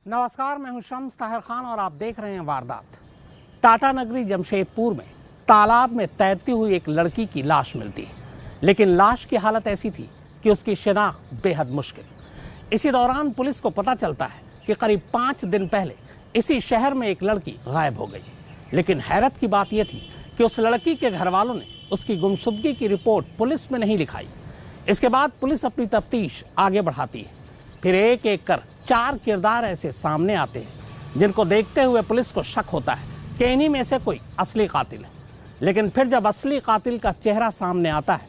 नमस्कार, मैं हूं शम्स ताहिर खान और आप देख रहे हैं वारदात। टाटा नगरी जमशेदपुर में तालाब में तैरती हुई एक लड़की की लाश मिलती है, लेकिन लाश की हालत ऐसी थी कि उसकी शिनाख्त बेहद मुश्किल। इसी दौरान पुलिस को पता चलता है कि करीब 5 दिन पहले इसी शहर में एक लड़की गायब हो गई। लेकिन हैरत की बात यह थी कि उस लड़की के घर वालों ने उसकी गुमशुदगी की रिपोर्ट पुलिस में नहीं लिखाई। इसके बाद पुलिस अपनी तफ्तीश आगे बढ़ाती है। फिर एक एक कर 4 किरदार ऐसे सामने आते हैं जिनको देखते हुए पुलिस को शक होता है कि इन्हीं में से कोई असली कातिल है। लेकिन फिर जब असली कातिल का चेहरा सामने आता है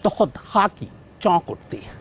तो खुद खाकी चौंक उठती है।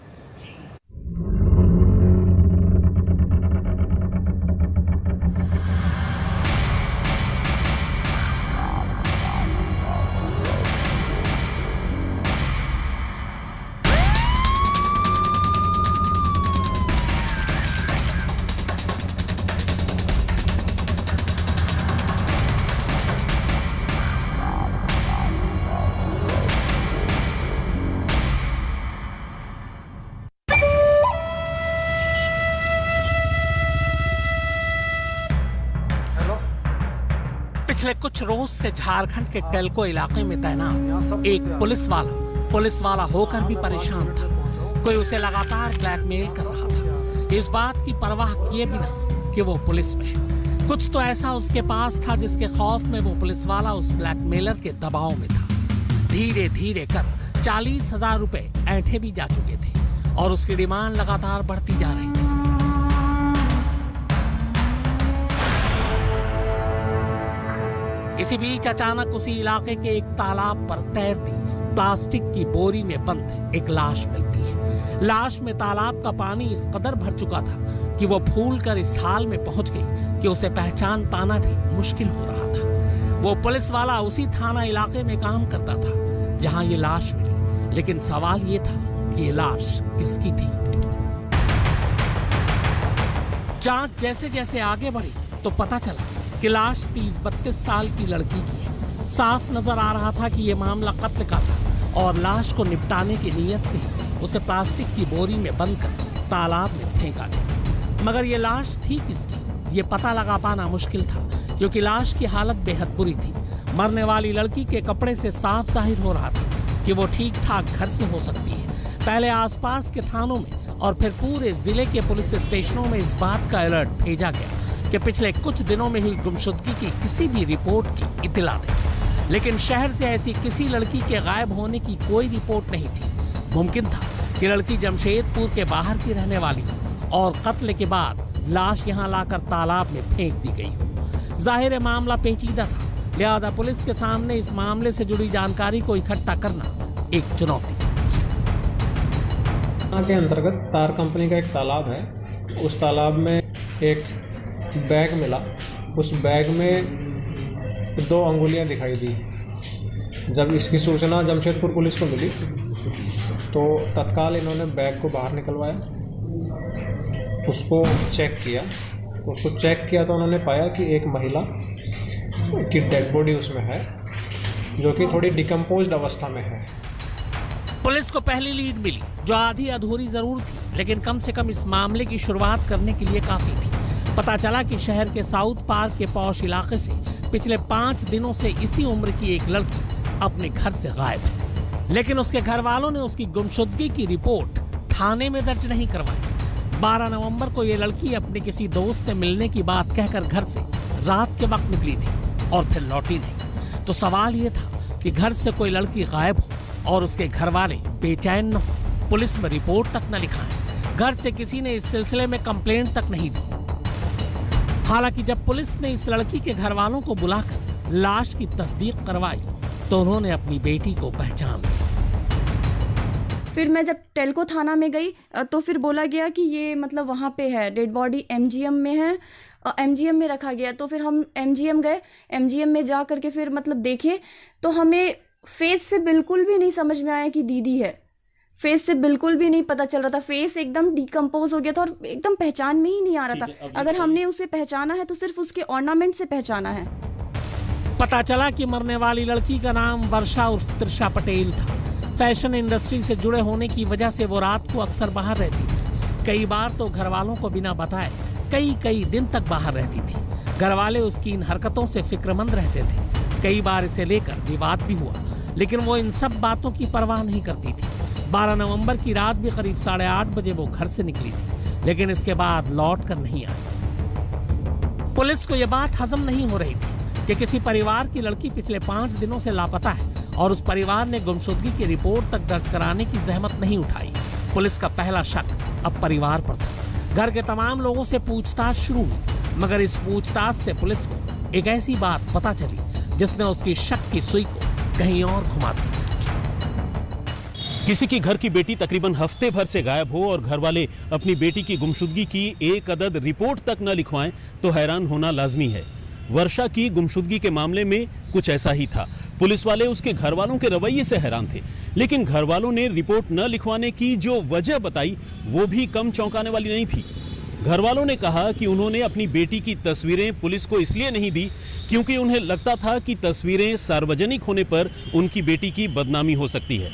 पिछले कुछ रोज से झारखंड के टेल्को इलाके में तैनात एक पुलिस वाला होकर भी परेशान था। कोई उसे लगातार ब्लैकमेल कर रहा था, इस बात की परवाह किए बिना कि वो पुलिस में है। कुछ तो ऐसा उसके पास था जिसके खौफ में वो पुलिस वाला उस ब्लैकमेलर के दबाव में था। धीरे धीरे कर 40,000 रुपए ऐंठे भी जा चुके थे और उसकी डिमांड लगातार बढ़ती जा रही थी। इसी बीच अचानक उसी इलाके के एक तालाब पर तैरती प्लास्टिक की बोरी में बंद एक लाश मिलती है। लाश में तालाब का पानी इस कदर भर चुका था कि वो फूल कर इस हाल में पहुंच गई कि उसे पहचान पाना भी मुश्किल हो रहा था। वो पुलिस वाला उसी थाना इलाके में काम करता था जहां ये लाश मिली, लेकिन सवाल ये था कि ये लाश किसकी थी। जांच जैसे जैसे आगे बढ़ी तो पता चला कि लाश 30-32 साल की लड़की की है। साफ नजर आ रहा था कि यह मामला कत्ल का था और लाश को निपटाने की नीयत से उसे प्लास्टिक की बोरी में बंद कर तालाब में फेंका गया। मगर ये लाश थी किसकी, ये पता लगा पाना मुश्किल था, क्योंकि लाश की हालत बेहद बुरी थी। मरने वाली लड़की के कपड़े से साफ जाहिर हो रहा था कि वो ठीक ठाक घर से हो सकती है। पहले आसपास के थानों में और फिर पूरे जिले के पुलिस स्टेशनों में इस बात का अलर्ट भेजा गया कि पिछले कुछ दिनों में ही गुमशुदगी की किसी भी रिपोर्ट की इत्तला नहीं। लेकिन शहर से ऐसी किसी लड़की के गायब होने की कोई रिपोर्ट नहीं थी। मुमकिन था कि लड़की जमशेदपुर के बाहर की रहने वाली हो और कत्ल के बाद लाश यहां लाकर तालाब में फेंक दी गई हो। जाहिर मामला पेचीदा था, लिहाजा पुलिस के सामने इस मामले से जुड़ी जानकारी को इकट्ठा करना एक चुनौती। के अंतर्गत तार कंपनी का एक तालाब है। उस तालाब में एक बैग मिला। उस बैग में 2 अंगुलियां दिखाई दी। जब इसकी सूचना जमशेदपुर पुलिस को मिली तो तत्काल इन्होंने बैग को बाहर निकलवाया, उसको चेक किया तो उन्होंने पाया कि एक महिला की डेड बॉडी उसमें है, जो कि थोड़ी डिकम्पोज्ड अवस्था में है। पुलिस को पहली लीड मिली, जो आधी अधूरी जरूर थी, लेकिन कम से कम इस मामले की शुरुआत करने के लिए काफी थी। पता चला कि शहर के साउथ पार्क के पौश इलाके से पिछले 5 दिनों से इसी उम्र की एक लड़की अपने घर से गायब है, लेकिन उसके घर वालों ने उसकी गुमशुदगी की रिपोर्ट थाने में दर्ज नहीं करवाई। 12 नवंबर को ये लड़की अपने किसी दोस्त से मिलने की बात कहकर घर से रात के वक्त निकली थी और फिर लौटी नहीं। तो सवाल ये था कि घर से कोई लड़की गायब हो और उसके घर वाले बेचैन न हो, पुलिस में रिपोर्ट तक न लिखाएं, घर से किसी ने इस सिलसिले में कंप्लेंट तक नहीं दी। हालांकि जब पुलिस ने इस लड़की के घर वालों को बुलाकर लाश की तस्दीक करवाई तो उन्होंने अपनी बेटी को पहचान लिया। फिर मैं जब टेल्को थाना में गई तो फिर बोला गया कि ये मतलब वहाँ पे है, डेड बॉडी एमजीएम में है, एमजीएम में रखा गया। तो फिर हम एमजीएम गए, एमजीएम में जा करके फिर मतलब देखे तो हमें फेस से बिल्कुल भी नहीं समझ में आया कि दीदी है। फेस से बिल्कुल भी नहीं पता चल रहा था, फेस एकदम डिकम्पोज हो गया था और एकदम पहचान में ही नहीं आ रहा था। अगर हमने उसे पहचाना है तो सिर्फ उसके ऑर्नामेंट से पहचाना है। पता चला कि मरने वाली लड़की का नाम वर्षा उर्फ त्रिशा पटेल था। फैशन इंडस्ट्री से जुड़े होने की वजह से वो रात को अक्सर बाहर रहती थी। कई बार तो घर वालों को बिना बताए कई कई दिन तक बाहर रहती थी। घर वाले उसकी इन हरकतों से फिक्रमंद रहते थे। कई बार इसे लेकर विवाद भी हुआ, लेकिन वो इन सब बातों की परवाह नहीं करती थी। 12 नवंबर की रात भी करीब 8:30 बजे वो घर से निकली थी, लेकिन इसके बाद लौट कर नहीं आई। पुलिस को यह बात हजम नहीं हो रही थी कि किसी परिवार की लड़की पिछले 5 दिनों से लापता है और उस परिवार ने गुमशुदगी की रिपोर्ट तक दर्ज कराने की जहमत नहीं उठाई। पुलिस का पहला शक अब परिवार पर था। घर के तमाम लोगों से पूछताछ शुरू हुई, मगर इस पूछताछ से पुलिस को एक ऐसी बात पता चली जिसने उसकी शक की सुई को कहीं और घुमा दिया। किसी की घर की बेटी तकरीबन हफ्ते भर से गायब हो और घर वाले अपनी बेटी की गुमशुदगी की एक अदद रिपोर्ट तक न लिखवाएं तो हैरान होना लाजमी है। वर्षा की गुमशुदगी के मामले में कुछ ऐसा ही था। पुलिस वाले उसके घर वालों के रवैये से हैरान थे, लेकिन घर वालों ने रिपोर्ट न लिखवाने की जो वजह बताई वो भी कम चौंकाने वाली नहीं थी। घर वालों ने कहा कि उन्होंने अपनी बेटी की तस्वीरें पुलिस को इसलिए नहीं दी क्योंकि उन्हें लगता था कि तस्वीरें सार्वजनिक होने पर उनकी बेटी की बदनामी हो सकती है।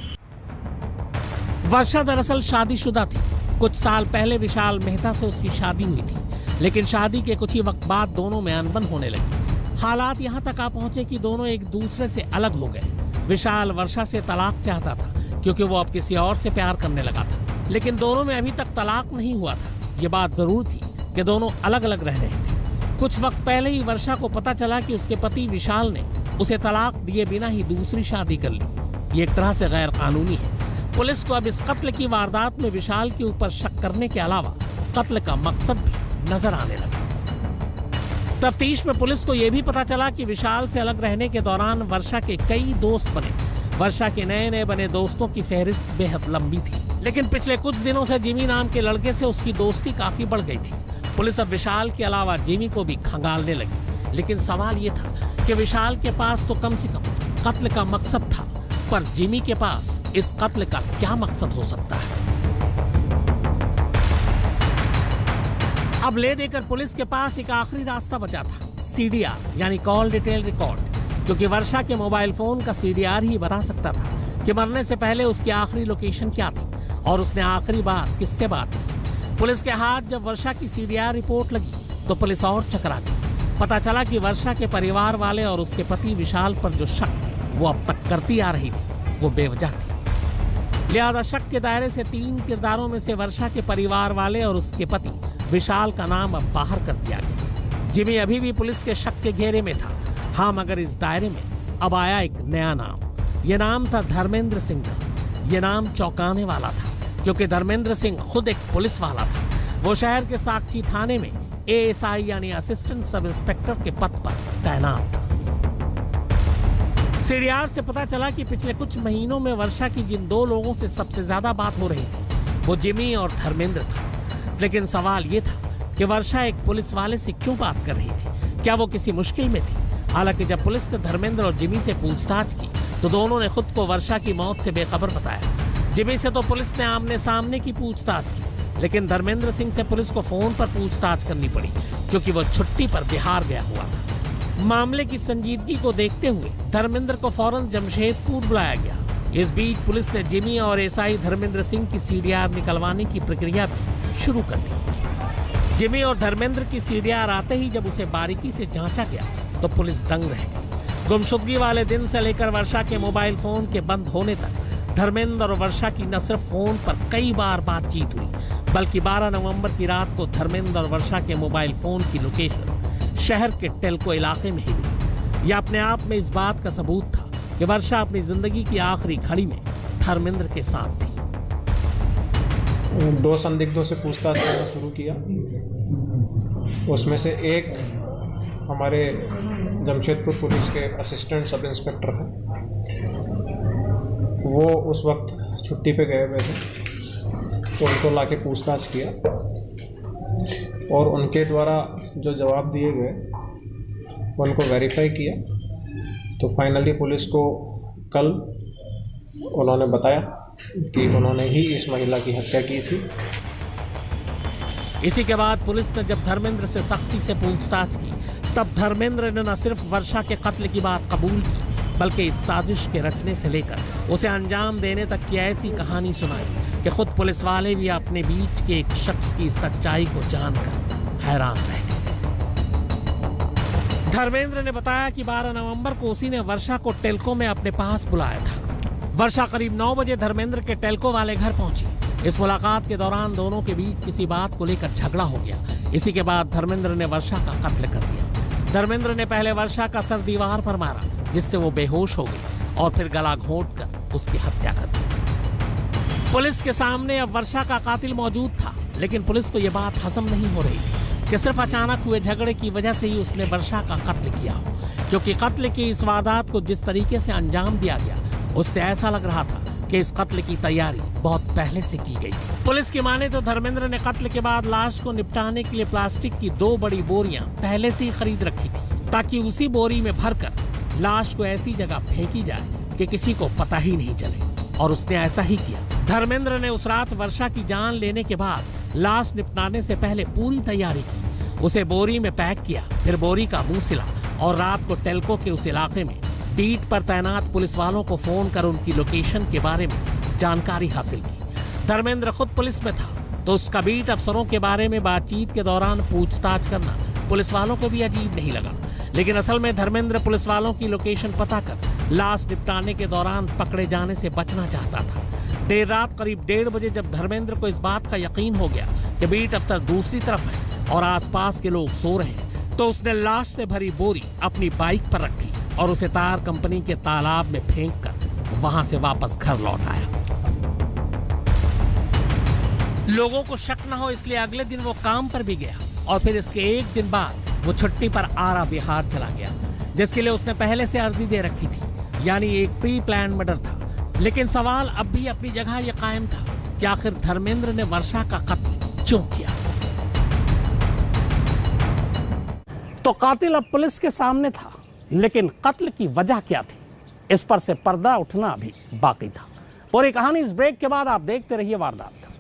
वर्षा दरअसल शादीशुदा थी। कुछ साल पहले विशाल मेहता से उसकी शादी हुई थी, लेकिन शादी के कुछ ही वक्त बाद दोनों में अनबन होने लगी। हालात यहाँ तक आ पहुंचे कि दोनों एक दूसरे से अलग हो गए। विशाल वर्षा से तलाक चाहता था क्योंकि वो अब किसी और से प्यार करने लगा था, लेकिन दोनों में अभी तक तलाक नहीं हुआ था। ये बात जरूर थी कि दोनों अलग अलग रह रहे थे। कुछ वक्त पहले ही वर्षा को पता चला कि उसके पति विशाल ने उसे तलाक दिए बिना ही दूसरी शादी कर ली। ये एक तरह से गैर कानूनी है। पुलिस को अब इस कत्ल की वारदात में विशाल के ऊपर शक करने के अलावा कत्ल का मकसद भी नजर आने लगा। तफ्तीश में पुलिस को यह भी पता चला कि विशाल से अलग रहने के दौरान वर्षा के कई दोस्त बने। वर्षा के नए नए बने दोस्तों की फहरिस्त बेहद लंबी थी, लेकिन पिछले कुछ दिनों से जिमी नाम के लड़के से उसकी दोस्ती काफी बढ़ गई थी। पुलिस अब विशाल के अलावा जिमी को भी खंगालने लगी, लेकिन सवाल ये था कि विशाल के पास तो कम से कम कत्ल का मकसद था, पर जिमी के पास इस कत्ल का क्या मकसद हो सकता है? अब ले देकर पुलिस के पास एक आखिरी रास्ता बचा था, CDR यानी कॉल डिटेल रिकॉर्ड, क्योंकि वर्षा के मोबाइल फोन का CDR ही बता सकता था कि मरने से पहले उसकी आखिरी लोकेशन क्या थी और उसने आखिरी बार किससे बात की। पुलिस के हाथ जब वर्षा की CDR रिपोर्ट लगी तो पुलिस और चकरा गई। पता चला कि वर्षा के परिवार वाले और उसके पति विशाल पर जो शक वो अब तक करती आ रही थी वो बेवजह थी। लिहाजा शक के दायरे से 3 किरदारों में से वर्षा के परिवार वाले और उसके पति विशाल का नाम अब बाहर कर दिया गया। जिमी अभी भी पुलिस के शक के घेरे में था। हाँ, मगर इस दायरे में अब आया एक नया नाम। यह नाम था धर्मेंद्र सिंह का। यह नाम चौंकाने वाला था, क्योंकि धर्मेंद्र सिंह खुद एक पुलिस वाला था। वो शहर के साकची थाने में ASI यानी असिस्टेंट सब इंस्पेक्टर के पद पर तैनात था। CDR से पता चला कि पिछले कुछ महीनों में वर्षा की जिन 2 लोगों से सबसे ज्यादा बात हो रही थी वो जिमी और धर्मेंद्र था। लेकिन सवाल ये था कि वर्षा एक पुलिस वाले से क्यों बात कर रही थी? क्या वो किसी मुश्किल में थी? हालांकि जब पुलिस ने धर्मेंद्र और जिमी से पूछताछ की तो दोनों ने खुद को वर्षा की मौत से बेखबर बताया। जिमी से तो पुलिस ने आमने सामने की पूछताछ की, लेकिन धर्मेंद्र सिंह से पुलिस को फोन पर पूछताछ करनी पड़ी क्योंकि वो छुट्टी पर बिहार गया हुआ था। मामले की संजीदगी को देखते हुए धर्मेंद्र को फौरन जमशेदपुर बुलाया गया। इस बीच पुलिस ने जिमी और SI धर्मेंद्र सिंह की CDR निकलवाने की प्रक्रिया भी शुरू कर दी। जिमी और धर्मेंद्र की CDR आते ही जब उसे बारीकी से जांचा गया तो पुलिस दंग रह गई। गुमशुदगी वाले दिन से लेकर वर्षा के मोबाइल फोन के बंद होने तक धर्मेंद्र और वर्षा की न सिर्फ फोन पर कई बार बातचीत हुई, बल्कि 12 नवंबर की रात को धर्मेंद्र और वर्षा के मोबाइल फोन की लोकेशन शहर के टेल्को इलाके में ही मिली। यह अपने आप में इस बात का सबूत था कि वर्षा अपनी जिंदगी की आखिरी घड़ी में धर्मेंद्र के साथ थी। 2 संदिग्धों से पूछताछ करना शुरू किया। उसमें से एक हमारे जमशेदपुर पुलिस के असिस्टेंट सब इंस्पेक्टर हैं। वो उस वक्त छुट्टी पे गए हुए थे, तो उनको लाके पूछताछ किया और उनके द्वारा जो जवाब दिए गए उनको वेरीफाई किया। तो फाइनली पुलिस को कल उन्होंने बताया कि उन्होंने ही इस महिला की हत्या की थी। इसी के बाद पुलिस ने जब धर्मेंद्र से सख्ती से पूछताछ की तब धर्मेंद्र ने न सिर्फ वर्षा के कत्ल की बात कबूल की बल्कि इस साजिश के रचने से लेकर उसे अंजाम देने तक की ऐसी कहानी सुनाई कि खुद पुलिस वाले भी अपने बीच के एक शख्स की सच्चाई को जानकर हैरान रह गए। धर्मेंद्र ने बताया कि 12 नवंबर को उसी ने वर्षा को टेल्को में अपने पास बुलाया था। वर्षा करीब 9 बजे धर्मेंद्र के टेल्को वाले घर पहुंची। इस मुलाकात के दौरान दोनों के बीच किसी बात को लेकर झगड़ा हो गया। इसी के बाद धर्मेंद्र ने वर्षा का कत्ल कर दिया। धर्मेंद्र ने पहले वर्षा का सर दीवार पर मारा, जिससे वो बेहोश हो गई, और फिर गला घोंटकर उसकी हत्या कर दी। पुलिस के सामने अब वर्षा का कातिल मौजूद था, लेकिन पुलिस को यह बात हजम नहीं हो रही थी कि सिर्फ अचानक हुए झगड़े की वजह से ही उसने वर्षा का कत्ल किया हो, क्योंकि कत्ल की इस वारदात को जिस तरीके से अंजाम दिया गया, उससे ऐसा लग रहा था कि इस कत्ल की तैयारी बहुत पहले से की गई थी। पुलिस की माने तो धर्मेंद्र ने कत्ल के बाद लाश को निपटाने के लिए प्लास्टिक की 2 बड़ी बोरियां पहले से ही खरीद रखी थी, ताकि उसी बोरी में भरकर लाश को ऐसी जगह फेंकी जाए कि किसी को पता ही नहीं चले, और उसने ऐसा ही किया। धर्मेंद्र ने उस रात वर्षा की जान लेने के बाद लाश निपटाने से पहले पूरी तैयारी की। उसे बोरी में पैक किया, फिर बोरी का मुंह सिला और रात को टेल्को के उस इलाके में बीट पर तैनात पुलिस वालों को फोन कर उनकी लोकेशन के बारे में जानकारी हासिल की। धर्मेंद्र खुद पुलिस में था, तो उसका बीट अफसरों के बारे में बातचीत के दौरान पूछताछ करना पुलिस वालों को भी अजीब नहीं लगा। लेकिन असल में धर्मेंद्र पुलिस वालों की लोकेशन पता कर लाश निपटाने के दौरान पकड़े जाने से बचना चाहता था। देर रात करीब 1:30 बजे जब धर्मेंद्र को इस बात का यकीन हो गया कि बीट अफसर दूसरी तरफ है और आसपास के लोग सो रहे हैं, तो उसने लाश से भरी बोरी अपनी बाइक पर रखी और उसे तार कंपनी के तालाब में फेंककर वहां से वापस घर लौट आया। लोगों को शक न हो इसलिए अगले दिन वो काम पर भी गया, और फिर इसके 1 दिन बाद वो छुट्टी पर आरा बिहार चला गया, जिसके लिए उसने पहले से अर्जी दे रखी थी, यानी एक प्री प्लान मर्डर था। लेकिन सवाल अब भी अपनी जगह यह कायम था कि आखिर धर्मेंद्र ने वर्षा का कत्ल क्यों किया। तो कातिल अब पुलिस के सामने था, लेकिन कत्ल की वजह क्या थी, इस पर से पर्दा उठना भी बाकी था। पूरी कहानी इस ब्रेक के बाद आप देखते रहिए वारदात।